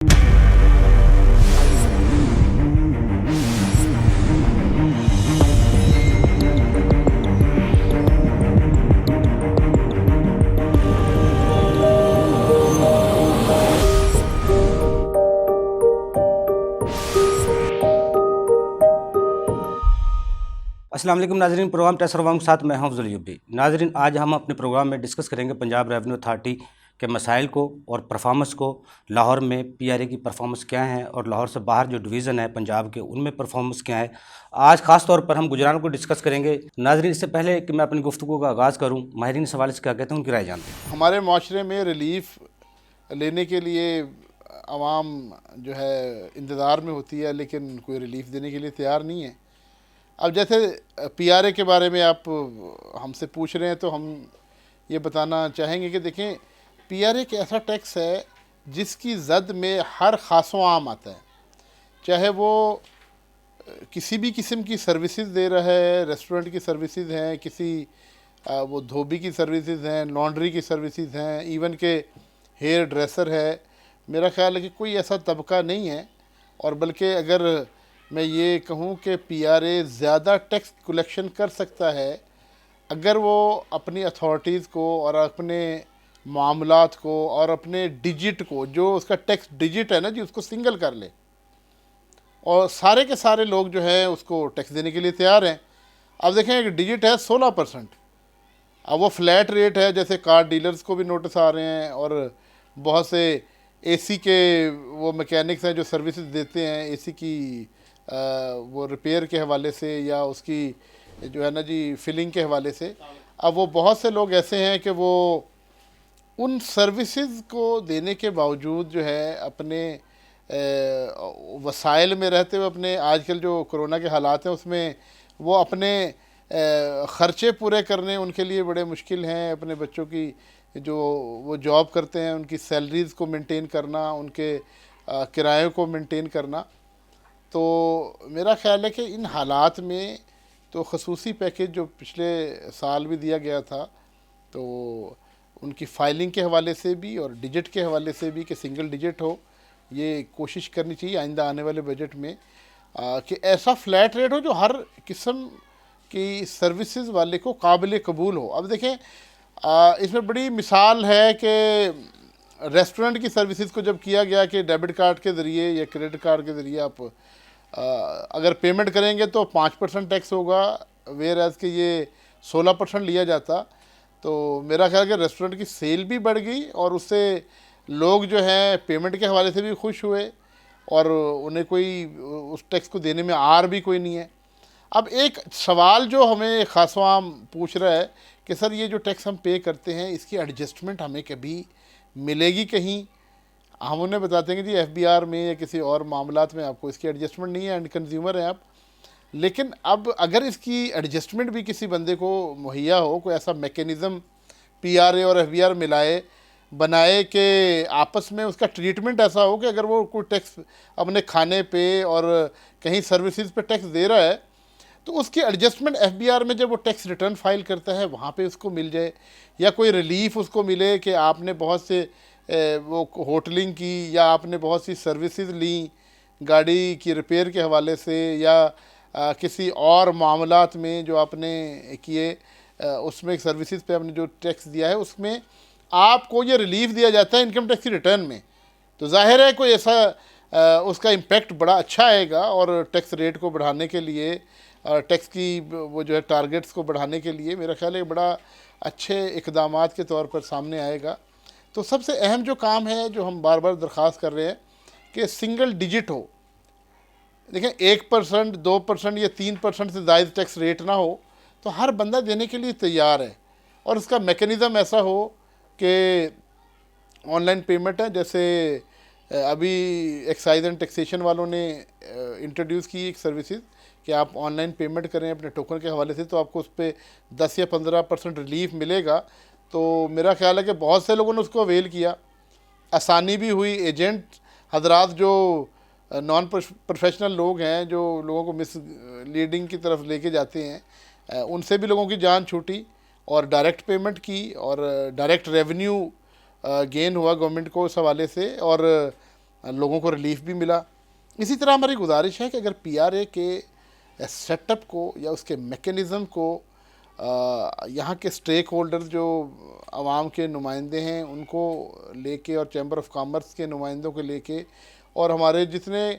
السلام علیکم ناظرین، پروگرام ٹیسٹ روام کے ساتھ میں ہوں افضل ایوبی۔ ناظرین، آج ہم اپنے پروگرام میں ڈسکس کریں گے پنجاب ریونیو اتھارٹی کے مسائل کو اور پرفارمنس کو۔ لاہور میں پی آر اے کی پرفارمنس کیا ہیں اور لاہور سے باہر جو ڈویژن ہے پنجاب کے ان میں پرفارمنس کیا ہے۔ آج خاص طور پر ہم گجران کو ڈسکس کریں گے۔ ناظرین، اس سے پہلے کہ میں اپنی گفتگو کا آغاز کروں، ماہرین اس حوالے سے کیا کہتے ہیں، ان کی رائے جانتے ہیں۔ ہمارے معاشرے میں ریلیف لینے کے لیے عوام جو ہے انتظار میں ہوتی ہے، لیکن کوئی ریلیف دینے کے لیے تیار نہیں ہے۔ اب جیسے پی آر اے کے بارے میں آپ ہم سے پوچھ رہے ہیں تو ہم یہ بتانا چاہیں گے کہ دیکھیں، پی آر اے ایک ایسا ٹیکس ہے جس کی زد میں ہر خاص و عام آتا ہے، چاہے وہ کسی بھی قسم کی سروسز دے رہا ہے، ریسٹورنٹ کی سروسز ہیں، کسی وہ دھوبی کی سروسز ہیں، لانڈری کی سروسز ہیں، ایون کہ ہیئر ڈریسر ہے۔ میرا خیال ہے کہ کوئی ایسا طبقہ نہیں ہے، اور بلکہ اگر میں یہ کہوں کہ پی آر اے زیادہ ٹیکس کلیکشن کر سکتا ہے اگر وہ اپنی اتھارٹیز کو اور اپنے معاملات کو اور اپنے ڈیجٹ کو، جو اس کا ٹیکس ڈیجٹ ہے نا جی، اس کو سنگل کر لے، اور سارے کے سارے لوگ جو ہیں اس کو ٹیکس دینے کے لیے تیار ہیں۔ اب دیکھیں، ایک ڈیجٹ ہے 16%، اب وہ فلیٹ ریٹ ہے، جیسے کار ڈیلرز کو بھی نوٹس آ رہے ہیں، اور بہت سے اے سی کے وہ میکینکس ہیں جو سروسز دیتے ہیں اے سی کی وہ ریپیئر کے حوالے سے یا اس کی جو ہے نا جی فلنگ کے حوالے سے۔ اب وہ بہت سے لوگ ایسے ہیں کہ وہ ان سروسز کو دینے کے باوجود جو ہے اپنے وسائل میں رہتے ہوئے، اپنے آج کل جو کرونا کے حالات ہیں اس میں وہ اپنے خرچے پورے کرنے ان کے لیے بڑے مشکل ہیں۔ اپنے بچوں کی جو وہ جاب کرتے ہیں ان کی سیلریز کو مینٹین کرنا، ان کے کرایوں کو مینٹین کرنا۔ تو میرا خیال ہے کہ ان حالات میں تو خصوصی پیکیج جو پچھلے سال بھی دیا گیا تھا، تو ان کی فائلنگ کے حوالے سے بھی اور ڈیجٹ کے حوالے سے بھی کہ سنگل ڈیجٹ ہو، یہ کوشش کرنی چاہیے آئندہ آنے والے بجٹ میں کہ ایسا فلیٹ ریٹ ہو جو ہر قسم کی سروسز والے کو قابل قبول ہو۔ اب دیکھیں، اس میں بڑی مثال ہے کہ ریسٹورنٹ کی سروسز کو جب کیا گیا کہ ڈیبٹ کارڈ کے ذریعے یا کریڈٹ کارڈ کے ذریعے آپ اگر پیمنٹ کریں گے تو 5% ٹیکس ہوگا، ویئر ایز کہ یہ 16% لیا جاتا، تو میرا خیال ہے کہ ریسٹورنٹ کی سیل بھی بڑھ گئی اور اس سے لوگ جو ہیں پیمنٹ کے حوالے سے بھی خوش ہوئے، اور انہیں کوئی اس ٹیکس کو دینے میں آر بھی کوئی نہیں ہے۔ اب ایک سوال جو ہمیں خاص و عام پوچھ رہا ہے کہ سر یہ جو ٹیکس ہم پے کرتے ہیں اس کی ایڈجسٹمنٹ ہمیں کبھی ملے گی کہیں؟ ہم انہیں بتاتے ہیں کہ جی ایف بی آر میں یا کسی اور معاملات میں آپ کو اس کی ایڈجسٹمنٹ نہیں ہے، اینڈ کنزیومر ہیں آپ۔ لیکن اب اگر اس کی ایڈجسٹمنٹ بھی کسی بندے کو مہیا ہو، کوئی ایسا میکینزم پی آر اے اور ایف بی آر ملائے بنائے کہ آپس میں اس کا ٹریٹمنٹ ایسا ہو کہ اگر وہ کوئی ٹیکس اپنے کھانے پہ اور کہیں سروسز پہ ٹیکس دے رہا ہے تو اس کی ایڈجسٹمنٹ ایف بی آر میں جب وہ ٹیکس ریٹرن فائل کرتا ہے وہاں پہ اس کو مل جائے، یا کوئی ریلیف اس کو ملے کہ آپ نے بہت سے وہ ہوٹلنگ کی یا آپ نے بہت سی سروسز لیں گاڑی کی ریپیئر کے حوالے سے یا کسی اور معاملات میں جو آپ نے کیے، اس میں سروسز پہ آپ نے جو ٹیکس دیا ہے اس میں آپ کو یہ ریلیف دیا جاتا ہے انکم ٹیکس کی ریٹرن میں، تو ظاہر ہے کوئی ایسا اس کا امپیکٹ بڑا اچھا آئے گا، اور ٹیکس ریٹ کو بڑھانے کے لیے، ٹیکس کی وہ جو ہے ٹارگیٹس کو بڑھانے کے لیے میرا خیال ہے بڑا اچھے اقدامات کے طور پر سامنے آئے گا۔ تو سب سے اہم جو کام ہے جو ہم بار بار درخواست کر رہے ہیں کہ سنگل ڈیجٹ ہو۔ دیکھیں، 1%، 2% یا 3% سے زائد ٹیکس ریٹ نہ ہو تو ہر بندہ دینے کے لیے تیار ہے، اور اس کا میکینزم ایسا ہو کہ آن لائن پیمنٹ ہے، جیسے ابھی ایکسائز اینڈ ٹیکسیشن والوں نے انٹروڈیوس کی ایک سروسز کہ آپ آن لائن پیمنٹ کریں اپنے ٹوکن کے حوالے سے تو آپ کو اس پہ 10 یا 15% ریلیف ملے گا۔ تو میرا خیال ہے کہ بہت سے لوگوں نے اس کو اویل کیا، آسانی بھی ہوئی۔ ایجنٹ حضرات جو نان پروفیشنل لوگ ہیں جو لوگوں کو مس لیڈنگ کی طرف لے کے جاتے ہیں، ان سے بھی لوگوں کی جان چھوٹی، اور ڈائریکٹ پیمنٹ کی، اور ڈائریکٹ ریونیو گین ہوا گورنمنٹ کو اس حوالے سے، اور لوگوں کو ریلیف بھی ملا. اسی طرح ہماری گزارش ہے کہ اگر پی آر اے کے سیٹ اپ کو یا اس کے میکینزم کو یہاں کے سٹیک ہولڈر جو عوام کے نمائندے ہیں ان کو لے کے اور چیمبر آف کامرس کے نمائندوں کو لے کے اور ہمارے جتنے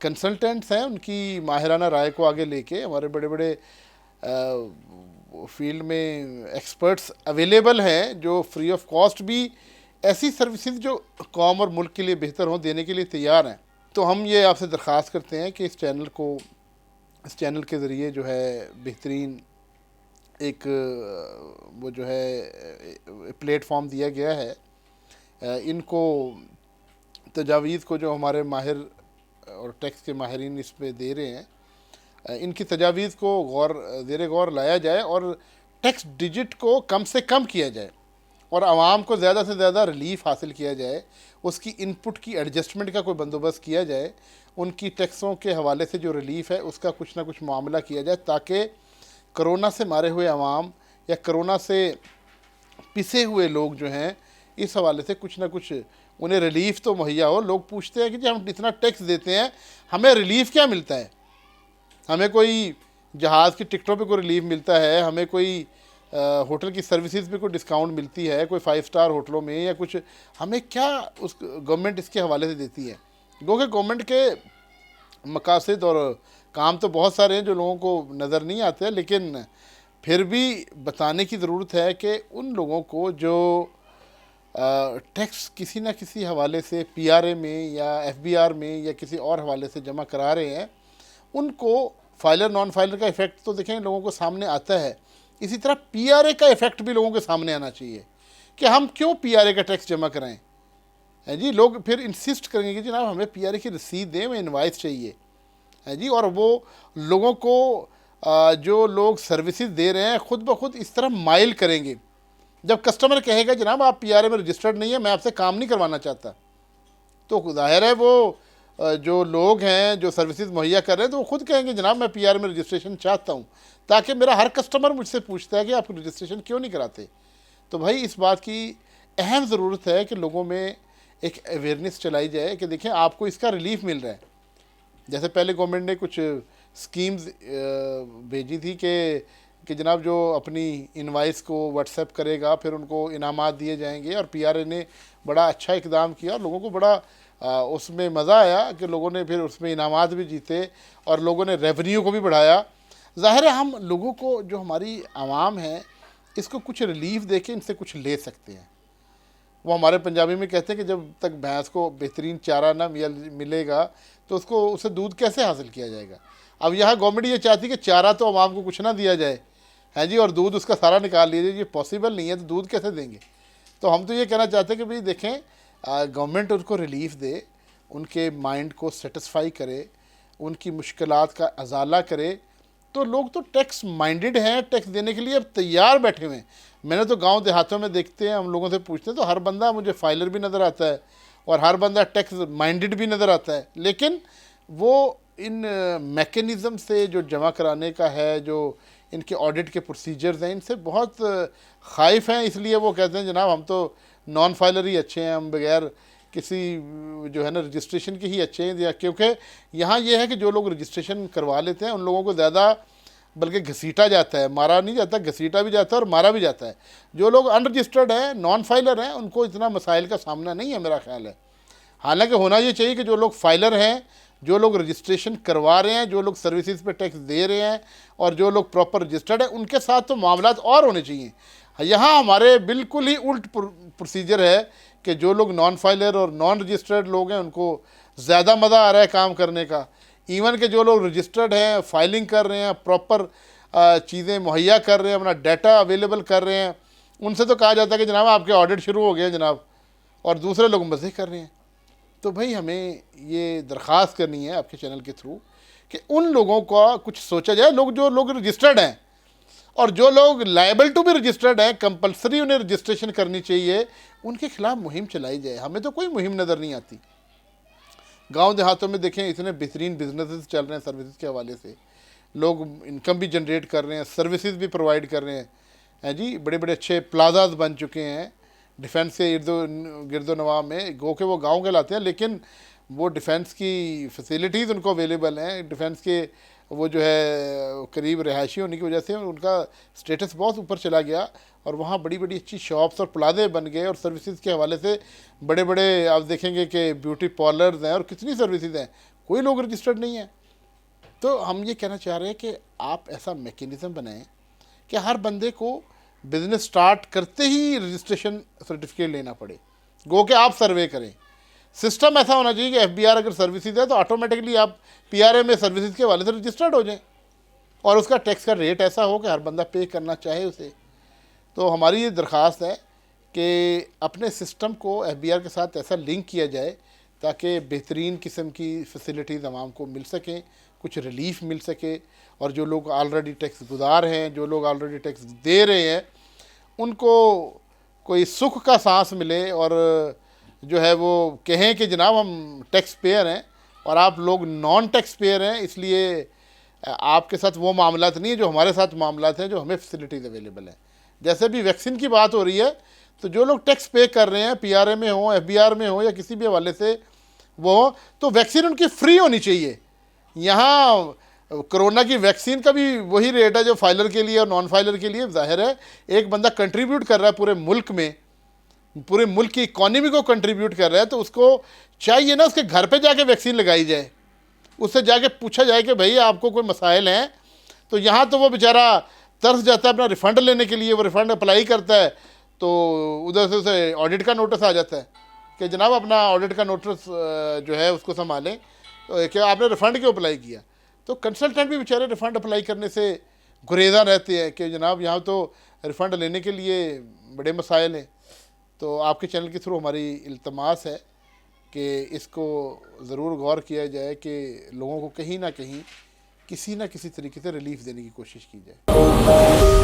کنسلٹنٹس ہیں ان کی ماہرانہ رائے کو آگے لے کے, ہمارے بڑے بڑے فیلڈ میں ایکسپرٹس اویلیبل ہیں جو فری آف کاسٹ بھی ایسی سروسز جو قوم اور ملک کے لیے بہتر ہوں دینے کے لیے تیار ہیں. تو ہم یہ آپ سے درخواست کرتے ہیں کہ اس چینل کے ذریعے جو ہے بہترین ایک وہ جو ہے پلیٹ فارم دیا گیا ہے, ان کو تجاویز کو جو ہمارے ماہر اور ٹیکس کے ماہرین اس پہ دے رہے ہیں, ان کی تجاویز کو زیر غور لایا جائے اور ٹیکس ڈیجٹ کو کم سے کم کیا جائے اور عوام کو زیادہ سے زیادہ ریلیف حاصل کیا جائے, اس کی ان پٹ کی ایڈجسٹمنٹ کا کوئی بندوبست کیا جائے, ان کی ٹیکسوں کے حوالے سے جو ریلیف ہے اس کا کچھ نہ کچھ معاملہ کیا جائے تاکہ کرونا سے مارے ہوئے عوام یا کرونا سے پسے ہوئے لوگ جو ہیں اس حوالے سے کچھ نہ کچھ انہیں ریلیف تو مہیا ہو. لوگ پوچھتے ہیں کہ جی ہم اتنا ٹیکس دیتے ہیں ہمیں ریلیف کیا ملتا ہے, ہمیں کوئی جہاز کی ٹکٹوں پہ کوئی ریلیف ملتا ہے, ہمیں کوئی ہوٹل کی سروسز پہ کوئی ڈسکاؤنٹ ملتی ہے, کوئی 5 اسٹار ہوٹلوں میں یا کچھ, ہمیں کیا اس گورنمنٹ اس کے حوالے سے دیتی ہے. کیونکہ گورنمنٹ کے مقاصد اور کام تو بہت سارے ہیں جو لوگوں کو نظر نہیں آتے, لیکن پھر بھی بتانے کی ضرورت ہے کہ ان لوگوں کو جو ٹیکس کسی نہ کسی حوالے سے پی آر اے میں یا ایف بی آر میں یا کسی اور حوالے سے جمع کرا رہے ہیں, ان کو فائلر نان فائلر کا ایفیکٹ تو دیکھیں لوگوں کو سامنے آتا ہے, اسی طرح پی آر اے کا ایفیکٹ بھی لوگوں کے سامنے آنا چاہیے کہ ہم کیوں پی آر اے کا ٹیکس جمع کرائیں. جی لوگ پھر انسسٹ کریں گے کہ جناب ہمیں پی آر اے کی رسید دیں, ہمیں انوائس چاہیے جی, اور وہ لوگوں کو جو لوگ سروسز دے رہے ہیں خود بخود اس طرح مائل کریں گے. جب کسٹمر کہے گا جناب آپ پی آر اے میں رجسٹرڈ نہیں ہیں, میں آپ سے کام نہیں کروانا چاہتا, تو ظاہر ہے وہ جو لوگ ہیں جو سروسز مہیا کر رہے ہیں تو وہ خود کہیں گے جناب میں پی آر اے میں رجسٹریشن چاہتا ہوں, تاکہ میرا ہر کسٹمر مجھ سے پوچھتا ہے کہ آپ رجسٹریشن کیوں نہیں کراتے. تو بھائی اس بات کی اہم ضرورت ہے کہ لوگوں میں ایک اویئرنیس چلائی جائے کہ دیکھیں آپ کو اس کا ریلیف مل رہا ہے. جیسے پہلے گورنمنٹ نے کچھ سکیمز بھیجی تھی کہ جناب جو اپنی انوائس کو واٹس ایپ کرے گا پھر ان کو انعامات دیے جائیں گے, اور پی آر اے نے بڑا اچھا اقدام کیا اور لوگوں کو بڑا اس میں مزہ آیا کہ لوگوں نے پھر اس میں انعامات بھی جیتے اور لوگوں نے ریونیو کو بھی بڑھایا. ظاہر ہے ہم لوگوں کو جو ہماری عوام ہے اس کو کچھ ریلیف دے کے ان سے کچھ لے سکتے ہیں. وہ ہمارے پنجابی میں کہتے ہیں کہ جب تک بھینس کو بہترین چارہ نہ ملے گا تو اسے دودھ کیسے حاصل کیا جائے گا. اب یہاں گورنمنٹ یہ چاہتی ہے کہ چارہ تو عوام کو کچھ نہ دیا جائے ہے جی, اور دودھ اس کا سارا نکال لیا جائے, یہ پاسبل نہیں ہے, تو دودھ کیسے دیں گے. تو ہم تو یہ کہنا چاہتے ہیں کہ بھئی دیکھیں گورنمنٹ ان کو ریلیف دے, ان کے مائنڈ کو سیٹسفائی کرے, ان کی مشکلات کا ازالہ کرے, تو لوگ تو ٹیکس مائنڈڈ ہیں, ٹیکس دینے کے لیے اب تیار بیٹھے ہوئے ہیں. میں نے تو گاؤں دیہاتوں میں دیکھتے ہیں, ہم لوگوں سے پوچھتے ہیں تو ہر بندہ مجھے فائلر بھی نظر آتا ہے اور ہر بندہ ٹیکس مائنڈڈ بھی نظر آتا ہے, لیکن وہ ان میکینزم سے جو جمع کرانے کا ہے, جو ان کے آڈٹ کے پروسیجرز ہیں, ان سے بہت خائف ہیں. اس لیے وہ کہتے ہیں جناب ہم تو نان فائلر ہی اچھے ہیں, ہم بغیر کسی جو ہے نا رجسٹریشن کے ہی اچھے ہیں, کیونکہ یہاں یہ ہے کہ جو لوگ رجسٹریشن کروا لیتے ہیں ان لوگوں کو زیادہ بلکہ گھسیٹا جاتا ہے, مارا نہیں جاتا, گھسیٹا بھی جاتا ہے اور مارا بھی جاتا ہے. جو لوگ ان رجسٹرڈ ہیں, نان فائلر ہیں, ان کو اتنا مسائل کا سامنا نہیں ہے میرا خیال ہے. حالانکہ ہونا یہ چاہیے کہ جو لوگ فائلر ہیں, جو لوگ رجسٹریشن کروا رہے ہیں, جو لوگ سروسز پہ ٹیکس دے رہے ہیں اور جو لوگ پراپر رجسٹرڈ ہیں, ان کے ساتھ تو معاملات اور ہونے چاہیے. یہاں ہمارے بالکل ہی الٹ پروسیجر ہے کہ جو لوگ نان فائلر اور نان رجسٹرڈ لوگ ہیں ان کو زیادہ مزہ آ رہا ہے کام کرنے کا. ایون کہ جو لوگ رجسٹرڈ ہیں, فائلنگ کر رہے ہیں, پراپر چیزیں مہیا کر رہے ہیں, اپنا ڈیٹا اویلیبل کر رہے ہیں, ان سے تو کہا جاتا ہے کہ جناب آپ کے آڈٹ شروع ہو گئے جناب, اور دوسرے لوگ مزے کر رہے ہیں. تو بھائی ہمیں یہ درخواست کرنی ہے آپ کے چینل کے تھرو کہ ان لوگوں کا کچھ سوچا جائے. جو لوگ رجسٹرڈ ہیں اور جو لوگ لائبل ٹو بھی رجسٹرڈ ہیں, کمپلسری انہیں رجسٹریشن کرنی چاہیے, ان کے خلاف مہم چلائی جائے. ہمیں تو کوئی مہم نظر نہیں آتی. گاؤں دیہاتوں میں دیکھیں اتنے بہترین بزنسز چل رہے ہیں سروسز کے حوالے سے, لوگ انکم بھی جنریٹ کر رہے ہیں, سروسز بھی پرووائڈ کر رہے ہیں جی. بڑے بڑے اچھے پلازاز بن چکے ہیں ڈیفنس کے گرد و نواح میں، گو کہ وہ گاؤں کہلاتے ہیں لیکن وہ ڈیفنس کی فیسیلیٹیز ان کو اویلیبل ہیں، ڈیفنس کے وہ جو ہے قریب رہائشی ہونے کی وجہ سے ان کا سٹیٹس بہت اوپر چلا گیا، اور وہاں بڑی بڑی اچھی شاپس اور پلازے بن گئے، اور سروسز کے حوالے سے بڑے بڑے آپ دیکھیں گے کہ بیوٹی پارلرز ہیں اور کتنی سروسز ہیں، کوئی لوگ رجسٹرڈ نہیں ہیں۔ تو ہم یہ کہنا چاہ رہے ہیں کہ آپ ایسا میکینزم بنائیں کہ ہر بندے کو بزنس سٹارٹ کرتے ہی رجسٹریشن سرٹیفکیٹ لینا پڑے، گو کہ آپ سروے کریں۔ سسٹم ایسا ہونا چاہیے کہ ایف بی آر اگر سروسز ہے تو آٹومیٹکلی آپ پی آر اے میں سروسز کے حوالے سے رجسٹرڈ ہو جائیں، اور اس کا ٹیکس کا ریٹ ایسا ہو کہ ہر بندہ پے کرنا چاہے اسے۔ تو ہماری یہ درخواست ہے کہ اپنے سسٹم کو ایف بی آر کے ساتھ ایسا لنک کیا جائے تاکہ بہترین قسم کی فیسلٹیز عوام کو مل سکیں، کچھ ریلیف مل سکے، اور جو لوگ آلریڈی ٹیکس گزار ہیں، جو لوگ آلریڈی ٹیکس دے رہے ہیں، ان کو کوئی سکھ کا سانس ملے، اور جو ہے وہ کہیں کہ جناب ہم ٹیکس پیئر ہیں اور آپ لوگ نان ٹیکس پیئر ہیں، اس لیے آپ کے ساتھ وہ معاملات نہیں ہیں جو ہمارے ساتھ معاملات ہیں، جو ہمیں فیسلٹیز اویلیبل ہیں۔ جیسے بھی ویکسین کی بات ہو رہی ہے تو جو لوگ ٹیکس پے کر رہے ہیں، پی آر اے میں ہوں، ایف بی آر میں ہوں، یا کسی بھی حوالے سے وہ ہوں، تو ویکسین ان کی فری ہونی چاہیے۔ یہاں کرونا کی ویکسین کا بھی وہی ریٹ ہے جو فائلر کے لیے اور نان فائلر کے لیے۔ ظاہر ہے ایک بندہ کنٹریبیوٹ کر رہا ہے پورے ملک میں، پورے ملک کی اکانومی کو کنٹریبیوٹ کر رہا ہے، تو اس کو چاہیے نا اس کے گھر پہ جا کے ویکسین لگائی جائے، اس سے جا کے پوچھا جائے کہ بھائی آپ کو کوئی مسائل ہیں۔ تو یہاں تو وہ بیچارہ ترس جاتا ہے اپنا ریفنڈ لینے کے لیے، وہ ریفنڈ اپلائی کرتا ہے تو ادھر سے اسے آڈٹ کا نوٹس آ جاتا ہے کہ جناب اپنا آڈٹ کا نوٹس جو ہے اس کو سنبھالیں کہ آپ نے ریفنڈ کیوں اپلائی کیا۔ تو کنسلٹنٹ بھی بیچارے ریفنڈ اپلائی کرنے سے گریزاں رہتے ہیں کہ جناب یہاں تو ریفنڈ لینے کے لیے بڑے مسائل ہیں۔ تو آپ کے چینل کے تھرو ہماری التماس ہے کہ اس کو ضرور غور کیا جائے کہ لوگوں کو کہیں نہ کہیں کسی نہ کسی طریقے سے ریلیف دینے کی کوشش کی جائے۔